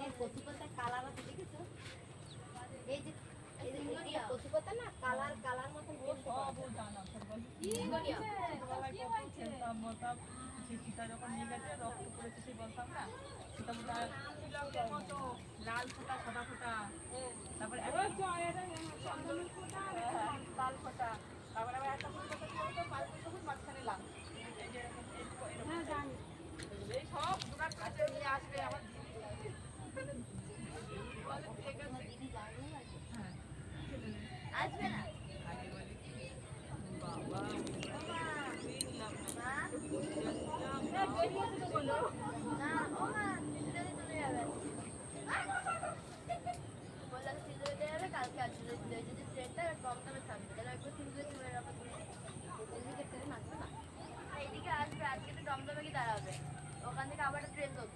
এই কচু পাতার কালার আছে দেখেছো? এই যে কচু পাতা না কালার কালার মতন লাল ফোটা সাদা ফোটা, তারপরে লাল ফোটা, তারপরে আবার একটা ফুল মাঝখানে লাল।